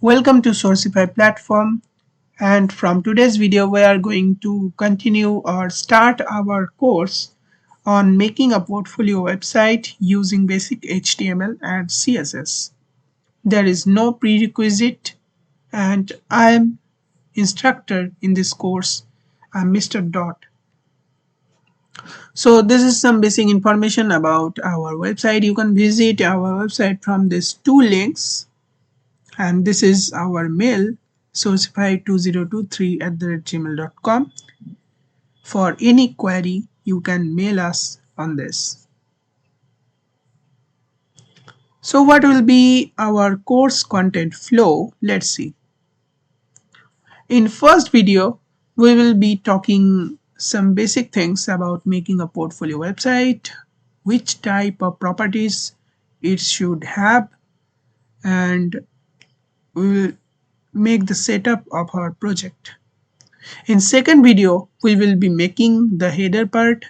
Welcome to Sourcify platform, and from today's video we are going to continue or start our course on making a portfolio website using basic HTML and CSS. There is no prerequisite and I am instructor in this course. I'm Mr. Dot. So this is some basic information about our website. You can visit our website from these two links, and this is our mail sourcify2023@gmail.com. For any query you can mail us on this. So what will be our course content flow? Let's see. In first video we will be talking some basic things about making a portfolio website, which type of properties it should have, and we will make the setup of our project. In second video, we will be making the header part.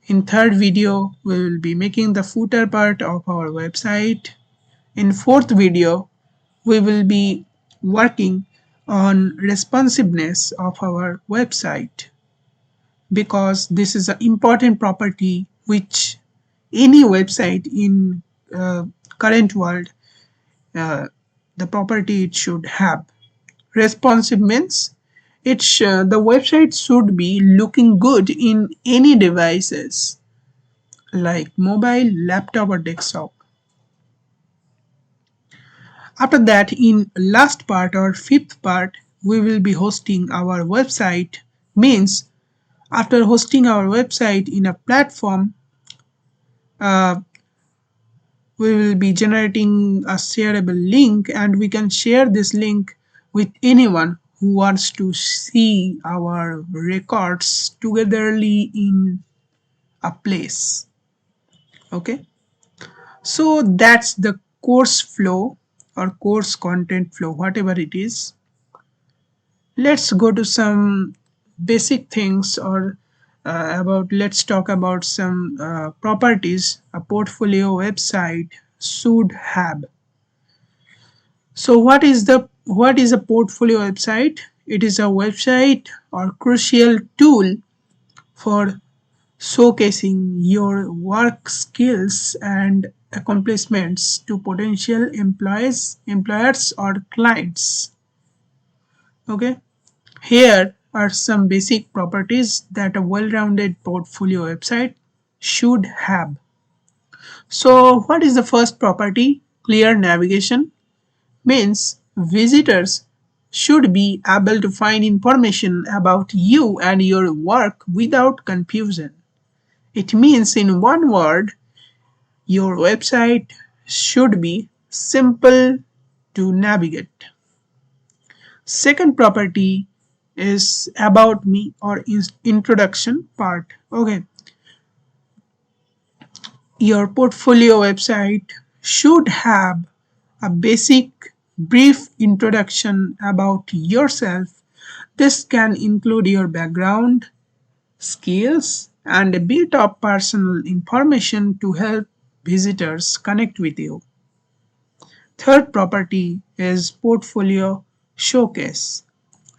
In third video, we will be making the footer part of our website. In fourth video, we will be working on responsiveness of our website, because this is an important property which any website in current world, the property it should have. Responsive means the website should be looking good in any devices like mobile, laptop or desktop. After that, in last part or fifth part, we will be hosting our website. Means after hosting our website in a platform, uh, we will be generating a shareable link, and we can share this link with anyone who wants to see our records togetherly in a place. Okay, so that's the course flow or course content flow, whatever it is. Let's go to some basic things, or let's talk about some properties a portfolio website should have. So what is a portfolio website? It is a website or crucial tool for showcasing your work skills and accomplishments to potential employers or clients. Okay, here are some basic properties that a well-rounded portfolio website should have. So what is the first property? Clear navigation. Means visitors should be able to find information about you and your work without confusion. It means, in one word, your website should be simple to navigate. Second property is about me or introduction part. Okay, your portfolio website should have a basic brief introduction about yourself. This can include your background, skills, and a bit of personal information to help visitors connect with you. Third property is portfolio showcase.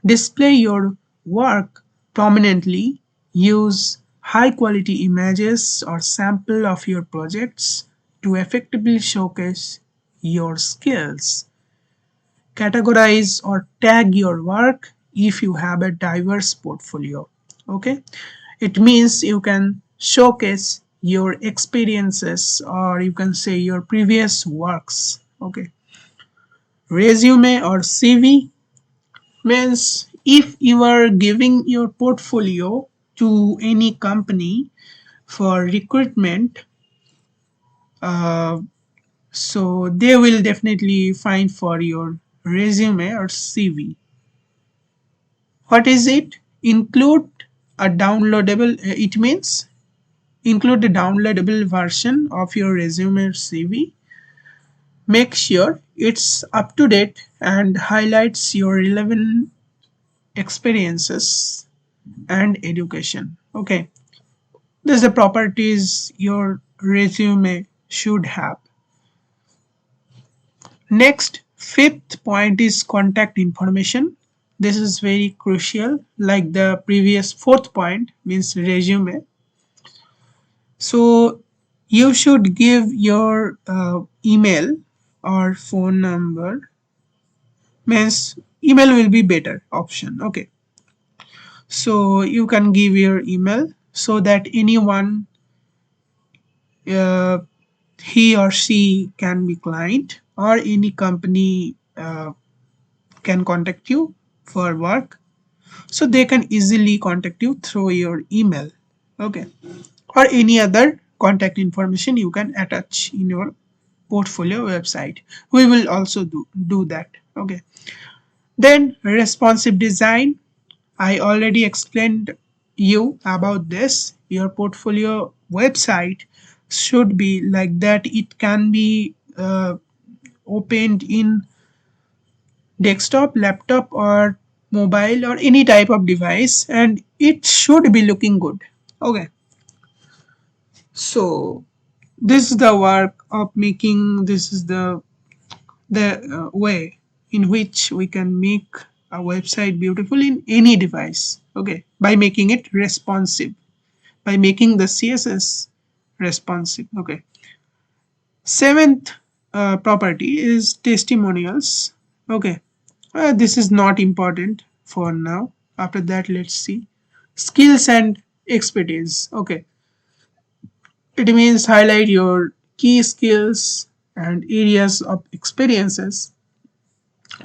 Display your work prominently. Use high quality images or sample of your projects to effectively showcase your skills. Categorize or tag your work if you have a diverse portfolio. Okay, it means you can showcase your experiences, or you can say your previous works. Okay, resume or CV means if you are giving your portfolio to any company for recruitment, uh, so they will definitely find for your resume or CV. What is it? Include a downloadable, it means include the downloadable version of your resume or CV. Make sure it's up to date and highlights your relevant experiences and education. Okay, this is the properties your resume should have. Next, Fifth point is contact information. This is very crucial, like the previous fourth point means resume. So you should give your email or phone number, means email will be better option. Okay, so you can give your email so that anyone, uh, he or she can be client or any company can contact you for work, so they can easily contact you through your email. Okay, or any other contact information you can attach in your portfolio website. We will also do that. Okay, then responsive design. I already explained you about this. Your portfolio website should be like that. It can be opened in desktop, laptop, or mobile, or any type of device, and it should be looking good. Okay, so this is the work of making, this is the way in which we can make a website beautiful in any device. Okay, by making it responsive, by making the CSS responsive. Okay, seventh property is testimonials. Okay, this is not important for now. After that, let's see skills and expertise. Okay, it means highlight your key skills and areas of experiences.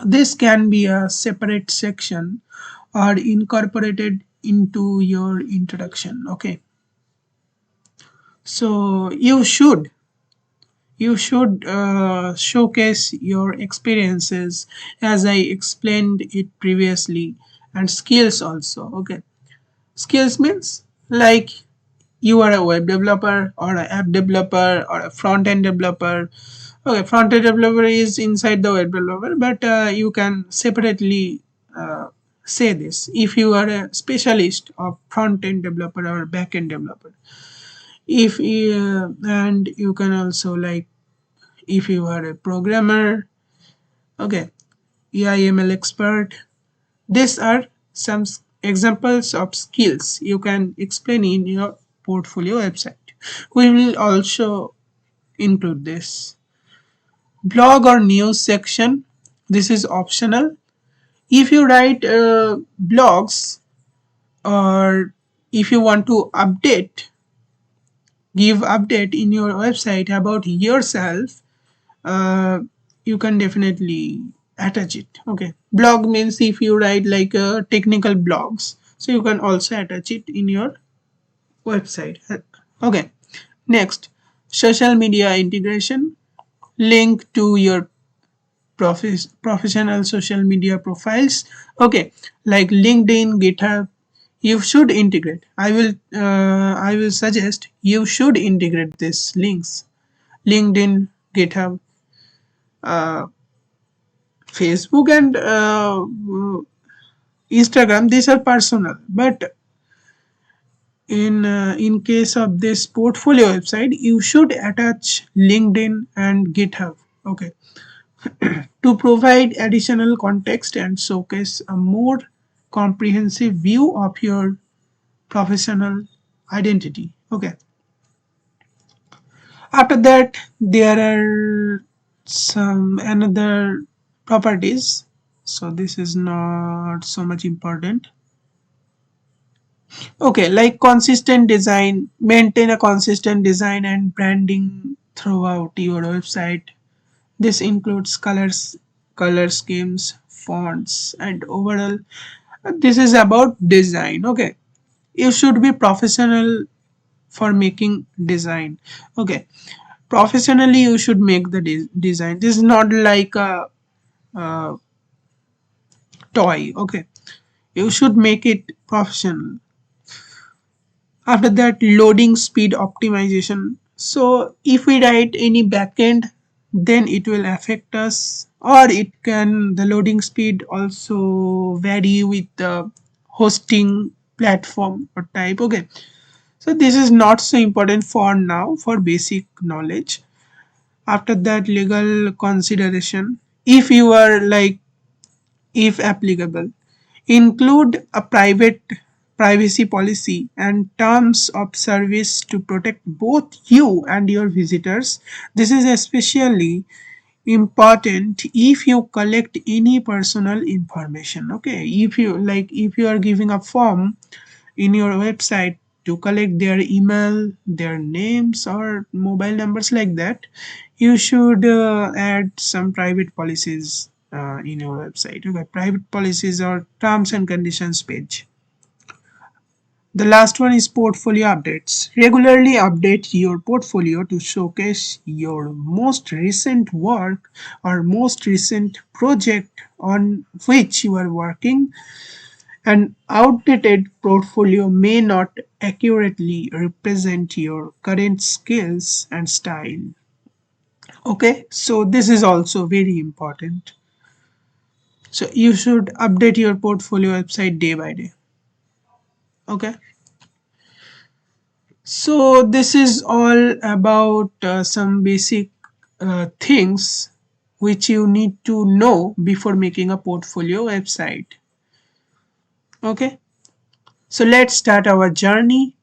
This can be a separate section or incorporated into your introduction. Okay, so you should showcase your experiences as I explained it previously, and skills also. Okay, skills means like you are a web developer or an app developer or a front end developer. Okay, front end developer is inside the web developer, but you can separately uh, say this if you are a specialist of front end developer or back end developer. If you, and you can also like if you are a programmer. Okay, EIML expert. These are some examples of skills you can explain in your portfolio website. We will also include this. Blog or news section. This is optional. If you write blogs, or if you want to give update in your website about yourself, uh, you can definitely attach it. Okay, blog means if you write like technical blogs, so you can also attach it in your website. Okay, next, social media integration. Link to your professional social media profiles. Okay, like LinkedIn, GitHub, you should integrate. I will suggest you should integrate these links. LinkedIn, GitHub, uh, Facebook, and Instagram. These are personal, but in case of this portfolio website, you should attach LinkedIn and GitHub. Okay, to provide additional context and showcase a more comprehensive view of your professional identity. Okay, after that there are some another properties, so this is not so much important. Okay, like consistent design. Maintain a consistent design and branding throughout your website. This includes color schemes, fonts, and overall. This is about design. Okay, you should be professional for making design. Okay, professionally you should make the design. This is not like a toy. Okay, you should make it professional. After that, loading speed optimization. So if we write any backend, then it will affect us, or it can, the loading speed also vary with the hosting platform or type. Okay, so this is not so important for now, for basic knowledge. After that, legal consideration. if you are like, if applicable, include a private privacy policy and terms of service to protect both you and your visitors. This is especially important if you collect any personal information. Okay, if you like, if you are giving a form in your website to collect their email, their names or mobile numbers like that, you should add some private policies in your website. Okay, private policies or terms and conditions page. The last one is portfolio updates. Regularly update your portfolio to showcase your most recent work or most recent project on which you are working. An outdated portfolio may not accurately represent your current skills and style. Okay, so this is also very important. So you should update your portfolio website day by day. Okay, so this is all about some basic things which you need to know before making a portfolio website. Okay, so let's start our journey.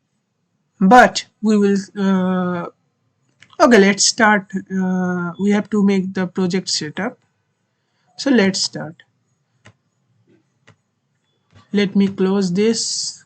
But we will okay, let's start. We have to make the project setup. So let's start. Let me close this.